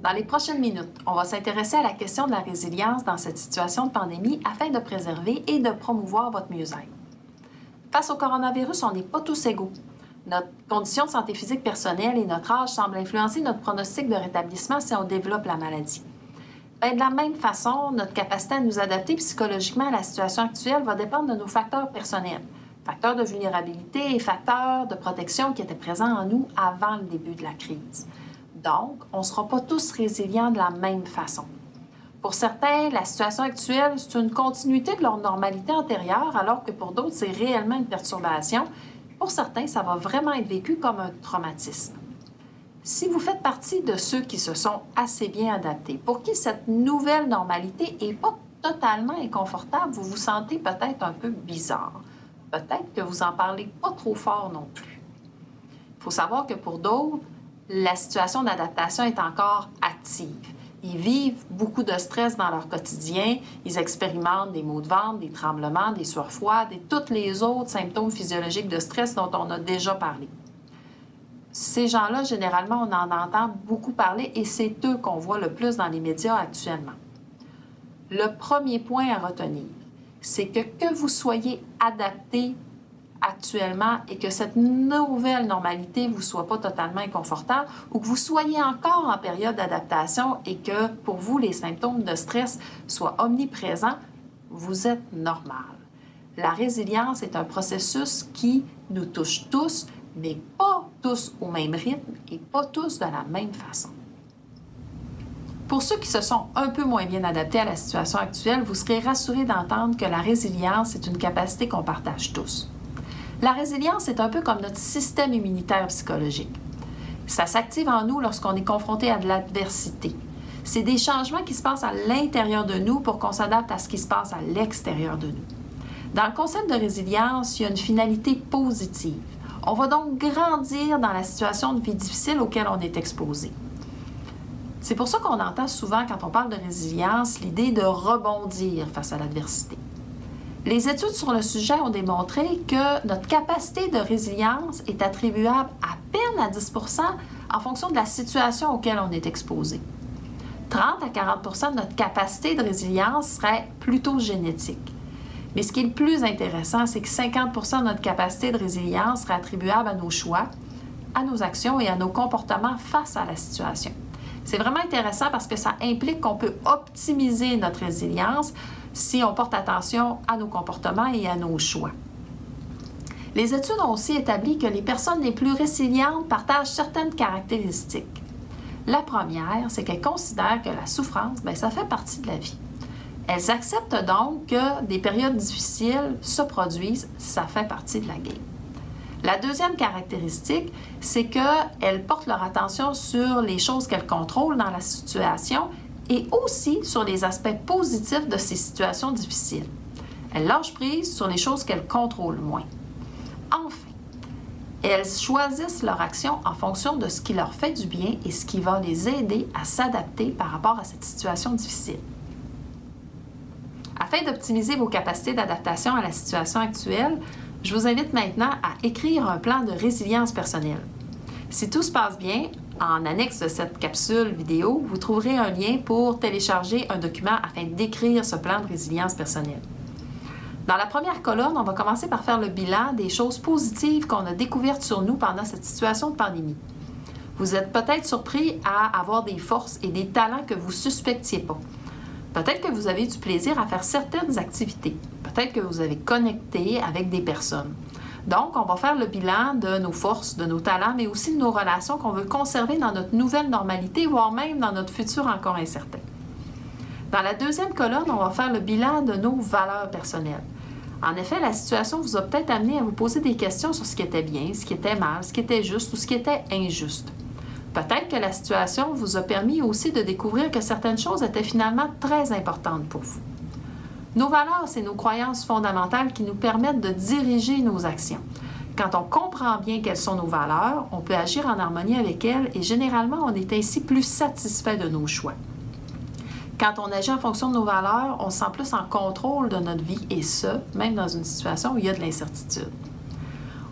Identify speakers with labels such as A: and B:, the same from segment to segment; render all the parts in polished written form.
A: Dans les prochaines minutes, on va s'intéresser à la question de la résilience dans cette situation de pandémie afin de préserver et de promouvoir votre mieux-être. Face au coronavirus, on n'est pas tous égaux. Notre condition de santé physique personnelle et notre âge semblent influencer notre pronostic de rétablissement si on développe la maladie. Bien, de la même façon, notre capacité à nous adapter psychologiquement à la situation actuelle va dépendre de nos facteurs personnels, facteurs de vulnérabilité et facteurs de protection qui étaient présents en nous avant le début de la crise. Donc, on ne sera pas tous résilients de la même façon. Pour certains, la situation actuelle, c'est une continuité de leur normalité antérieure, alors que pour d'autres, c'est réellement une perturbation. Pour certains, ça va vraiment être vécu comme un traumatisme. Si vous faites partie de ceux qui se sont assez bien adaptés, pour qui cette nouvelle normalité n'est pas totalement inconfortable, vous vous sentez peut-être un peu bizarre. Peut-être que vous n'en parlez pas trop fort non plus. Il faut savoir que pour d'autres, la situation d'adaptation est encore active. Ils vivent beaucoup de stress dans leur quotidien. Ils expérimentent des maux de ventre, des tremblements, des sueurs froides et tous les autres symptômes physiologiques de stress dont on a déjà parlé. Ces gens-là, généralement, on en entend beaucoup parler et c'est eux qu'on voit le plus dans les médias actuellement. Le premier point à retenir, c'est que vous soyez adapté actuellement et que cette nouvelle normalité ne vous soit pas totalement inconfortable ou que vous soyez encore en période d'adaptation et que pour vous, les symptômes de stress soient omniprésents, vous êtes normal. La résilience est un processus qui nous touche tous, mais pas tous au même rythme et pas tous de la même façon. Pour ceux qui se sont un peu moins bien adaptés à la situation actuelle, vous serez rassurés d'entendre que la résilience est une capacité qu'on partage tous. La résilience est un peu comme notre système immunitaire psychologique. Ça s'active en nous lorsqu'on est confronté à de l'adversité. C'est des changements qui se passent à l'intérieur de nous pour qu'on s'adapte à ce qui se passe à l'extérieur de nous. Dans le concept de résilience, il y a une finalité positive. On va donc grandir dans la situation de vie difficile auquel on est exposé. C'est pour ça qu'on entend souvent, quand on parle de résilience, l'idée de rebondir face à l'adversité. Les études sur le sujet ont démontré que notre capacité de résilience est attribuable à peine à 10 % en fonction de la situation auquel on est exposé. 30 à 40 % de notre capacité de résilience serait plutôt génétique. Mais ce qui est le plus intéressant, c'est que 50 % de notre capacité de résilience serait attribuable à nos choix, à nos actions et à nos comportements face à la situation. C'est vraiment intéressant parce que ça implique qu'on peut optimiser notre résilience si on porte attention à nos comportements et à nos choix. Les études ont aussi établi que les personnes les plus résilientes partagent certaines caractéristiques. La première, c'est qu'elles considèrent que la souffrance, ça fait partie de la vie. Elles acceptent donc que des périodes difficiles se produisent, ça fait partie de la game. La deuxième caractéristique, c'est qu'elles portent leur attention sur les choses qu'elles contrôlent dans la situation et aussi sur les aspects positifs de ces situations difficiles. Elles lâchent prise sur les choses qu'elles contrôlent moins. Enfin, elles choisissent leur action en fonction de ce qui leur fait du bien et ce qui va les aider à s'adapter par rapport à cette situation difficile. Afin d'optimiser vos capacités d'adaptation à la situation actuelle, je vous invite maintenant à écrire un plan de résilience personnelle. Si tout se passe bien, en annexe de cette capsule vidéo, vous trouverez un lien pour télécharger un document afin d'écrire ce plan de résilience personnelle. Dans la première colonne, on va commencer par faire le bilan des choses positives qu'on a découvertes sur nous pendant cette situation de pandémie. Vous êtes peut-être surpris à avoir des forces et des talents que vous ne suspectiez pas. Peut-être que vous avez du plaisir à faire certaines activités. Peut-être que vous avez connecté avec des personnes. Donc, on va faire le bilan de nos forces, de nos talents, mais aussi de nos relations qu'on veut conserver dans notre nouvelle normalité, voire même dans notre futur encore incertain. Dans la deuxième colonne, on va faire le bilan de nos valeurs personnelles. En effet, la situation vous a peut-être amené à vous poser des questions sur ce qui était bien, ce qui était mal, ce qui était juste ou ce qui était injuste. Peut-être que la situation vous a permis aussi de découvrir que certaines choses étaient finalement très importantes pour vous. Nos valeurs, c'est nos croyances fondamentales qui nous permettent de diriger nos actions. Quand on comprend bien quelles sont nos valeurs, on peut agir en harmonie avec elles et généralement, on est ainsi plus satisfait de nos choix. Quand on agit en fonction de nos valeurs, on se sent plus en contrôle de notre vie et ce, même dans une situation où il y a de l'incertitude.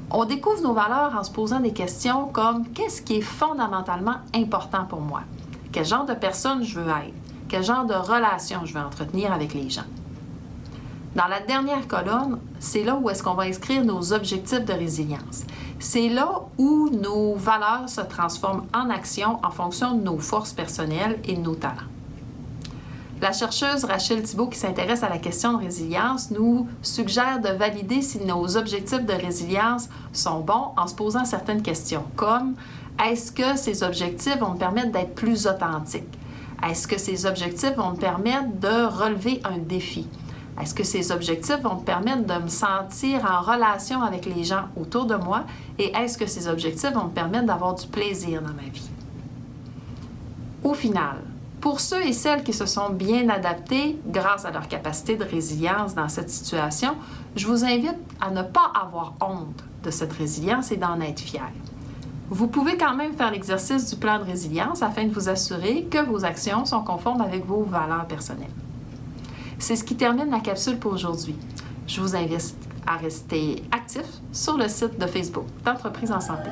A: On découvre nos valeurs en se posant des questions comme « Qu'est-ce qui est fondamentalement important pour moi? Quel genre de personne je veux être? Quel genre de relation je veux entretenir avec les gens? Dans la dernière colonne, c'est là où est-ce qu'on va inscrire nos objectifs de résilience. C'est là où nos valeurs se transforment en action en fonction de nos forces personnelles et de nos talents. La chercheuse Rachel Thibault, qui s'intéresse à la question de résilience, nous suggère de valider si nos objectifs de résilience sont bons en se posant certaines questions, comme est-ce que ces objectifs vont me permettre d'être plus authentique? Est-ce que ces objectifs vont me permettre de relever un défi? Est-ce que ces objectifs vont me permettre de me sentir en relation avec les gens autour de moi? Et est-ce que ces objectifs vont me permettre d'avoir du plaisir dans ma vie? Au final, pour ceux et celles qui se sont bien adaptés grâce à leur capacité de résilience dans cette situation, je vous invite à ne pas avoir honte de cette résilience et d'en être fier. Vous pouvez quand même faire l'exercice du plan de résilience afin de vous assurer que vos actions sont conformes avec vos valeurs personnelles. C'est ce qui termine la capsule pour aujourd'hui. Je vous invite à rester actif sur le site de Facebook d'Entreprise en santé.